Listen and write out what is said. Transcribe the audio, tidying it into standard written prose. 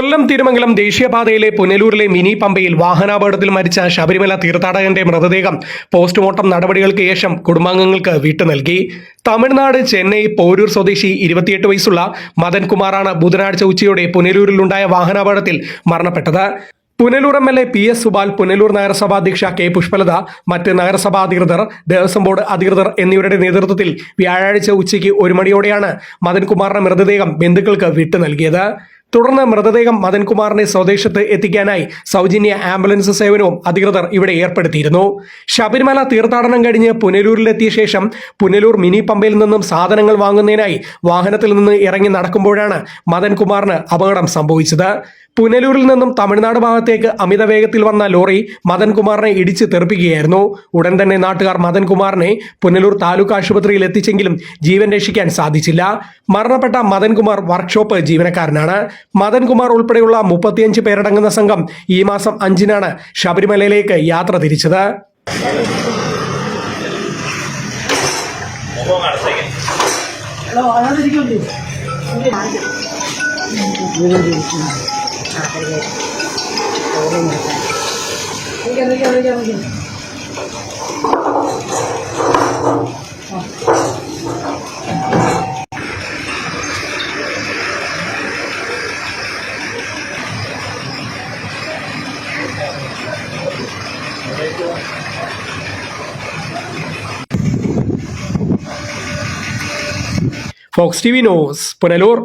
കൊല്ലം തിരുമംഗലം ദേശീയപാതയിലെ പുനലൂരിലെ മിനി പമ്പയിൽ വാഹനാപകടത്തിൽ മരിച്ച ശബരിമല തീർത്ഥാടകന്റെ മൃതദേഹം പോസ്റ്റ്മോർട്ടം നടപടികൾക്ക് ശേഷം കുടുംബാംഗങ്ങൾക്ക് വിട്ടു നൽകി. തമിഴ്നാട് ചെന്നൈ പോരൂർ സ്വദേശി 28 വയസ്സുള്ള മദൻകുമാറാണ് ബുധനാഴ്ച ഉച്ചയോടെ പുനലൂരിലുണ്ടായ വാഹനാപകടത്തിൽ മരണപ്പെട്ടത്. പുനലൂർ MLA PS സുബാൽ, പുനലൂർ നഗരസഭാ അധ്യക്ഷ K പുഷ്പലത, മറ്റ് നഗരസഭാ അധികൃതർ, ദേവസ്വം ബോർഡ് അധികൃതർ എന്നിവരുടെ നേതൃത്വത്തിൽ വ്യാഴാഴ്ച ഉച്ചയ്ക്ക് 1 മണിയോടെയാണ് മദൻകുമാറിന്റെ മൃതദേഹം ബന്ധുക്കൾക്ക് വിട്ടു നൽകിയത്. തുടർന്ന് മൃതദേഹം മദൻകുമാറിനെ സ്വദേശത്ത് എത്തിക്കാനായി സൗജന്യ ആംബുലൻസ് സേവനവും അധികൃതർ ഇവിടെ ഏർപ്പെടുത്തിയിരുന്നു. ശബരിമല തീർത്ഥാടനം കഴിഞ്ഞ് പുനലൂരിലെത്തിയ ശേഷം പുനലൂർ മിനി പമ്പയിൽ നിന്നും സാധനങ്ങൾ വാങ്ങുന്നതിനായി വാഹനത്തിൽ നിന്ന് ഇറങ്ങി നടക്കുമ്പോഴാണ് മദൻകുമാറിന് അപകടം സംഭവിച്ചത്. പുനലൂരിൽ നിന്നും തമിഴ്നാട് ഭാഗത്തേക്ക് അമിത വേഗത്തിൽ വന്ന ലോറി മദൻകുമാറിനെ ഇടിച്ച് തെറിപ്പിക്കുകയായിരുന്നു. ഉടൻ തന്നെ നാട്ടുകാർ മദൻകുമാറിനെ പുനലൂർ താലൂക്ക് ആശുപത്രിയിൽ എത്തിച്ചെങ്കിലും ജീവൻ രക്ഷിക്കാൻ സാധിച്ചില്ല. മരണപ്പെട്ട മദൻകുമാർ വർക്ക്ഷോപ്പ് ജീവനക്കാരനാണ്. മദൻകുമാർ ഉൾപ്പെടെയുള്ള 35 പേരടങ്ങുന്ന സംഘം ഈ മാസം 5-നാണ് ശബരിമലയിലേക്ക് യാത്ര തിരിച്ചത്. Fox TV News, Punalur.